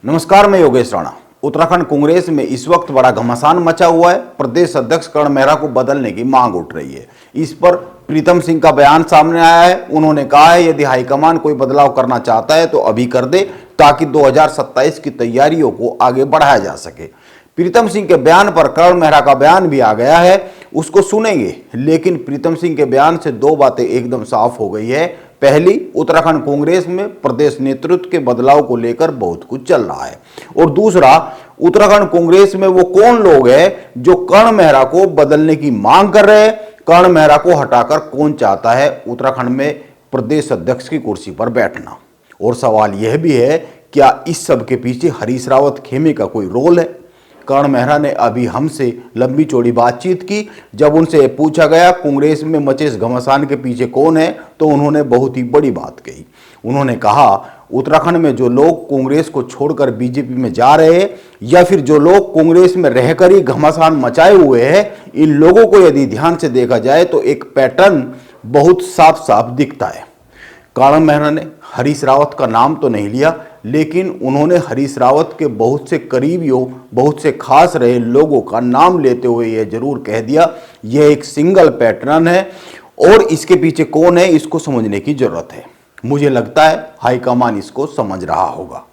नमस्कार, मैं योगेश राणा। उत्तराखंड कांग्रेस में इस वक्त बड़ा घमासान मचा हुआ है। प्रदेश अध्यक्ष कर्ण मेहरा को बदलने की मांग उठ रही है। इस पर प्रीतम सिंह का बयान सामने आया है। उन्होंने कहा है यदि हाईकमान कोई बदलाव करना चाहता है तो अभी कर दे, ताकि 2027 की तैयारियों को आगे बढ़ाया जा सके। प्रीतम सिंह के बयान पर कर्ण मेहरा का बयान भी आ गया है, उसको सुनेंगे। लेकिन प्रीतम सिंह के बयान से दो बातें एकदम साफ हो गई है। पहली, उत्तराखंड कांग्रेस में प्रदेश नेतृत्व के बदलाव को लेकर बहुत कुछ चल रहा है, और दूसरा, उत्तराखंड कांग्रेस में वो कौन लोग हैं जो कर्ण मेहरा को बदलने की मांग कर रहे हैं। कर्ण मेहरा को हटाकर कौन चाहता है उत्तराखंड में प्रदेश अध्यक्ष की कुर्सी पर बैठना। और सवाल यह भी है, क्या इस सब के पीछे हरीश रावत खेमे का कोई रोल है। कर्ण मेहरा ने अभी हमसे लंबी चौड़ी बातचीत की। जब उनसे पूछा गया कांग्रेस में मचे इस घमासान के पीछे कौन है, तो उन्होंने बहुत ही बड़ी बात कही। उन्होंने कहा उत्तराखंड में जो लोग कांग्रेस को छोड़कर बीजेपी में जा रहे हैं, या फिर जो लोग कांग्रेस में रहकर ही घमासान मचाए हुए हैं, इन लोगों को यदि ध्यान से देखा जाए तो एक पैटर्न बहुत साफ साफ दिखता है। कर्ण मेहरा ने हरीश रावत का नाम तो नहीं लिया, लेकिन उन्होंने हरीश रावत के बहुत से करीबियों, बहुत से खास रहे लोगों का नाम लेते हुए यह जरूर कह दिया यह एक सिंगल पैटर्न है, और इसके पीछे कौन है इसको समझने की जरूरत है। मुझे लगता है हाईकमान इसको समझ रहा होगा।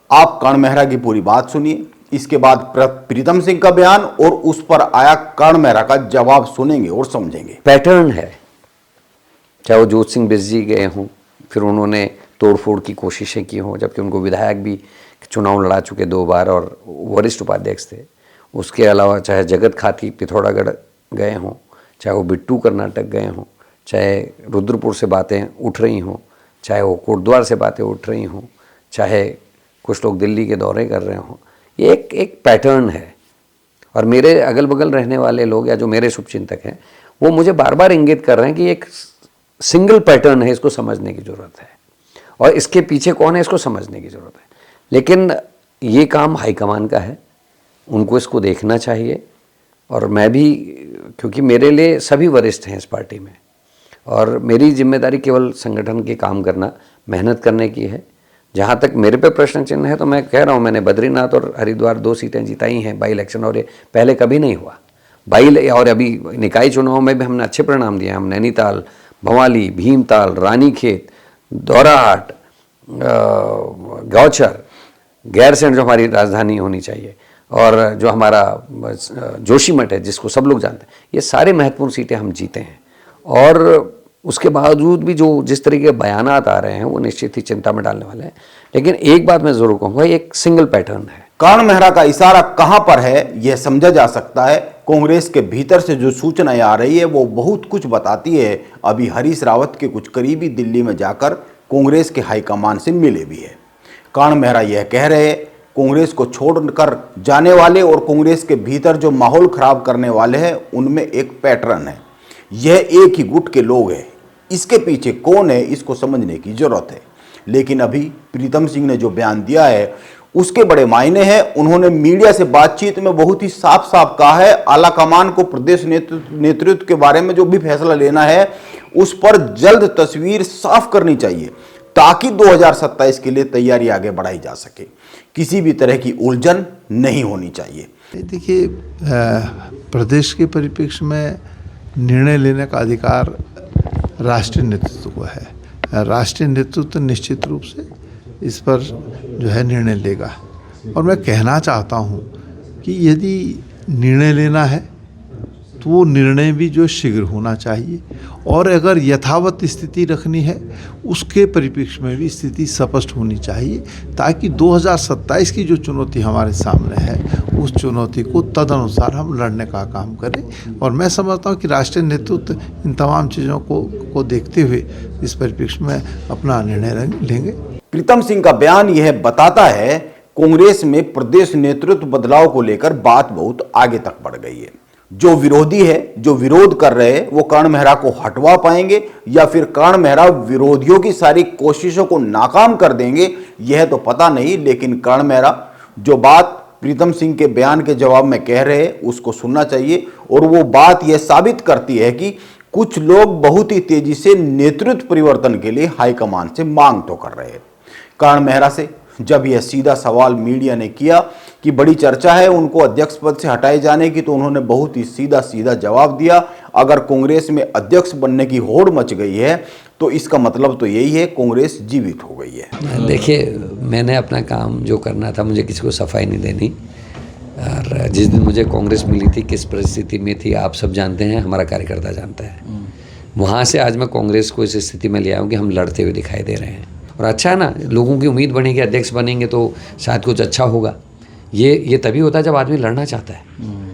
आप कर्ण मेहरा की पूरी बात सुनिए, इसके बाद प्रीतम सिंह का बयान और उस पर आया कर्ण मेहरा का जवाब सुनेंगे और समझेंगे। पैटर्न है, चाहे वो जोत सिंह बिस्जी गए हों, फिर उन्होंने तोड़फोड़ की कोशिशें की हों, जबकि उनको विधायक भी चुनाव लड़ा चुके 2 बार और वरिष्ठ उपाध्यक्ष थे। उसके अलावा चाहे जगत खाती पिथौरागढ़ गए हों, चाहे वो बिट्टू कर्नाटक गए हों, चाहे रुद्रपुर से बातें उठ रही हों, चाहे वो कोटद्वार से बातें उठ रही हों, चाहे कुछ लोग दिल्ली के दौरे कर रहे हों, ये एक पैटर्न है। और मेरे अगल बगल रहने वाले लोग या जो मेरे शुभचिंतक हैं, वो मुझे बार बार इंगित कर रहे हैं कि एक सिंगल पैटर्न है, इसको समझने की ज़रूरत है, और इसके पीछे कौन है इसको समझने की ज़रूरत है। लेकिन ये काम हाईकमान का है, उनको इसको देखना चाहिए। और मैं भी, क्योंकि मेरे लिए सभी वरिष्ठ हैं इस पार्टी में, और मेरी जिम्मेदारी केवल संगठन के काम करना, मेहनत करने की है। जहाँ तक मेरे पे प्रश्न चिन्ह है, तो मैं कह रहा हूँ, मैंने बद्रीनाथ और हरिद्वार 2 सीटें जिताई हैं बाई इलेक्शन, और ये पहले कभी नहीं हुआ। और अभी निकाय चुनाव में भी हमने अच्छे परिणाम दिए। हम नैनीताल, भवाली, भीमताल, रानीखेत, दौराहाट, गौचर, गैरसैंण जो हमारी राजधानी होनी चाहिए, और जो हमारा जोशीमठ है जिसको सब लोग जानते हैं, ये सारे महत्वपूर्ण सीटें हम जीते हैं। और उसके बावजूद भी जो जिस तरीके के बयानात आ रहे हैं वो निश्चित ही चिंता में डालने वाले हैं। लेकिन एक बात मैं ज़रूर कहूँगा, एक सिंगल पैटर्न है। कर्ण मेहरा का इशारा कहां पर है यह समझा जा सकता है। कांग्रेस के भीतर से जो सूचनाएं आ रही है वो बहुत कुछ बताती है। अभी हरीश रावत के कुछ करीबी दिल्ली में जाकर कांग्रेस के हाईकमान से मिले भी है। कर्ण मेहरा यह कह रहे हैं कांग्रेस को छोड़कर जाने वाले और कांग्रेस के भीतर जो माहौल खराब करने वाले हैं उनमें एक पैटर्न है। यह एक ही गुट के लोग हैं। इसके पीछे कौन है इसको समझने की जरूरत है। लेकिन अभी प्रीतम सिंह ने जो बयान दिया है उसके बड़े मायने हैं। उन्होंने मीडिया से बातचीत में बहुत ही साफ साफ कहा है आला कमान को प्रदेश नेतृत्व के बारे में जो भी फैसला लेना है उस पर जल्द तस्वीर साफ करनी चाहिए, ताकि 2027 के लिए तैयारी आगे बढ़ाई जा सके। किसी भी तरह की उलझन नहीं होनी चाहिए। देखिए, प्रदेश के परिप्रेक्ष्य में निर्णय लेने का अधिकार राष्ट्रीय नेतृत्व को है। राष्ट्रीय नेतृत्व निश्चित रूप से इस पर जो है निर्णय लेगा। और मैं कहना चाहता हूँ कि यदि निर्णय लेना है तो वो निर्णय भी जो शीघ्र होना चाहिए, और अगर यथावत स्थिति रखनी है उसके परिप्रेक्ष्य में भी स्थिति स्पष्ट होनी चाहिए, ताकि 2027 की जो चुनौती हमारे सामने है उस चुनौती को तदनुसार हम लड़ने का काम करें। और मैं समझता हूँ कि राष्ट्रीय नेतृत्व इन तमाम चीज़ों को देखते हुए इस परिप्रेक्ष्य में अपना निर्णय लेंगे। प्रीतम सिंह का बयान यह बताता है कांग्रेस में प्रदेश नेतृत्व बदलाव को लेकर बात बहुत आगे तक बढ़ गई है। जो विरोधी है, जो विरोध कर रहे हैं, वो कर्ण मेहरा को हटवा पाएंगे या फिर कर्ण मेहरा विरोधियों की सारी कोशिशों को नाकाम कर देंगे, यह तो पता नहीं। लेकिन कर्ण मेहरा जो बात प्रीतम सिंह के बयान के जवाब में कह रहे हैं उसको सुनना चाहिए, और वो बात यह साबित करती है कि कुछ लोग बहुत ही तेजी से नेतृत्व परिवर्तन के लिए हाईकमान से मांग तो कर रहे हैं। कर्ण मेहरा से जब यह सीधा सवाल मीडिया ने किया कि बड़ी चर्चा है उनको अध्यक्ष पद से हटाए जाने की, तो उन्होंने बहुत ही सीधा सीधा जवाब दिया, अगर कांग्रेस में अध्यक्ष बनने की होड़ मच गई है तो इसका मतलब तो यही है कांग्रेस जीवित हो गई है। देखिए, मैंने अपना काम जो करना था, मुझे किसी को सफाई नहीं देनी। और जिस दिन मुझे कांग्रेस मिली थी, किस परिस्थिति में थी, आप सब जानते हैं, हमारा कार्यकर्ता जानता है। वहाँ से आज मैं कांग्रेस को इस स्थिति में ले आया हूँ कि हम लड़ते हुए दिखाई दे रहे हैं। और अच्छा है ना, लोगों की उम्मीद बनेगी, अध्यक्ष बनेंगे तो शायद कुछ अच्छा होगा। ये तभी होता है जब आदमी लड़ना चाहता है।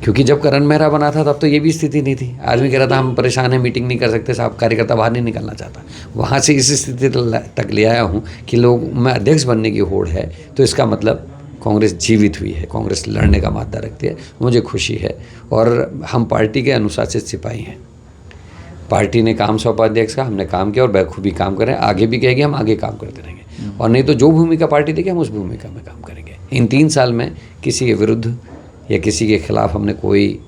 क्योंकि जब करण मेहरा बना था तब तो ये भी स्थिति नहीं थी। आदमी कह रहा था हम परेशान हैं, मीटिंग नहीं कर सकते साहब, कार्यकर्ता बाहर नहीं निकलना चाहता। वहाँ से इस स्थिति तक ले आया हूँ कि लोग में अध्यक्ष बनने की होड़ है, तो इसका मतलब कांग्रेस जीवित हुई है, कांग्रेस लड़ने का मादा रखती है। मुझे खुशी है। और हम पार्टी के अनुशासित सिपाही हैं। पार्टी ने काम सौंपा अध्यक्ष का, हमने काम किया और बखूबी काम कर रहे हैं। आगे भी कहेगी हम आगे काम करते रहेंगे, और नहीं तो जो भूमिका पार्टी देगी हम उस भूमिका में काम करेंगे। इन 3 साल में किसी के विरुद्ध या किसी के खिलाफ हमने कोई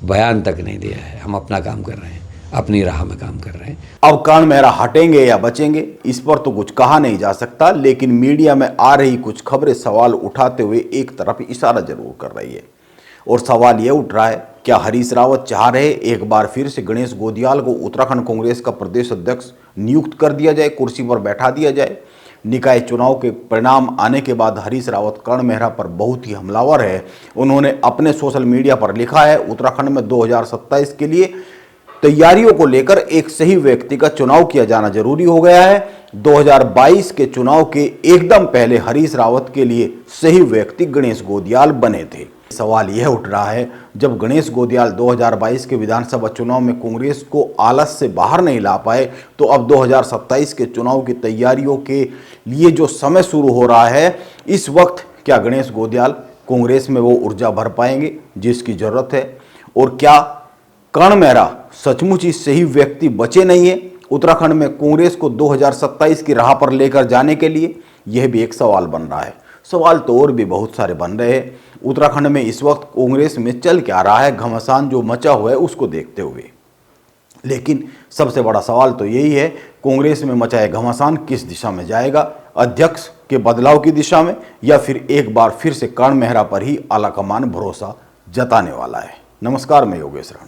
बयान तक नहीं दिया है। हम अपना काम कर रहे हैं, अपनी राह में काम कर रहे हैं। अब करण मेहरा हटेंगे या बचेंगे इस पर तो कुछ कहा नहीं जा सकता, लेकिन मीडिया में आ रही कुछ खबरें सवाल उठाते हुए एक तरफ इशारा जरूर कर रही है। और सवाल यह उठ रहा है, क्या हरीश रावत चाह रहे एक बार फिर से गणेश गोदियाल को उत्तराखंड कांग्रेस का प्रदेश अध्यक्ष नियुक्त कर दिया जाए, कुर्सी पर बैठा दिया जाए? निकाय चुनाव के परिणाम आने के बाद हरीश रावत करण मेहरा पर बहुत ही हमलावर है। उन्होंने अपने सोशल मीडिया पर लिखा है, उत्तराखंड में 2027 के लिए तैयारियों को लेकर एक सही व्यक्ति का चुनाव किया जाना जरूरी हो गया है। 2022 के चुनाव के एकदम पहले हरीश रावत के लिए सही व्यक्ति गणेश गोदियाल बने थे। सवाल यह उठ रहा है, जब गणेश गोदियाल 2022 के विधानसभा चुनाव में कांग्रेस को आलस से बाहर नहीं ला पाए, तो अब 2027 के चुनाव की तैयारियों के लिए जो समय शुरू हो रहा है, इस वक्त क्या गणेश गोदियाल कांग्रेस में वो ऊर्जा भर पाएंगे जिसकी जरूरत है? और क्या करण मेहरा सचमुच ही सही व्यक्ति बचे नहीं है उत्तराखंड में कांग्रेस को 2027 की राह पर लेकर जाने के लिए? यह भी एक सवाल बन रहा है। सवाल तो और भी बहुत सारे बन रहे हैं। उत्तराखंड में इस वक्त कांग्रेस में चल क्या रहा है, घमासान जो मचा हुआ है उसको देखते हुए। लेकिन सबसे बड़ा सवाल तो यही है, कांग्रेस में मचा है घमासान किस दिशा में जाएगा? अध्यक्ष के बदलाव की दिशा में, या फिर एक बार फिर से करण मेहरा पर ही आलाकमान भरोसा जताने वाला है? नमस्कार, मैं योगेश राणा।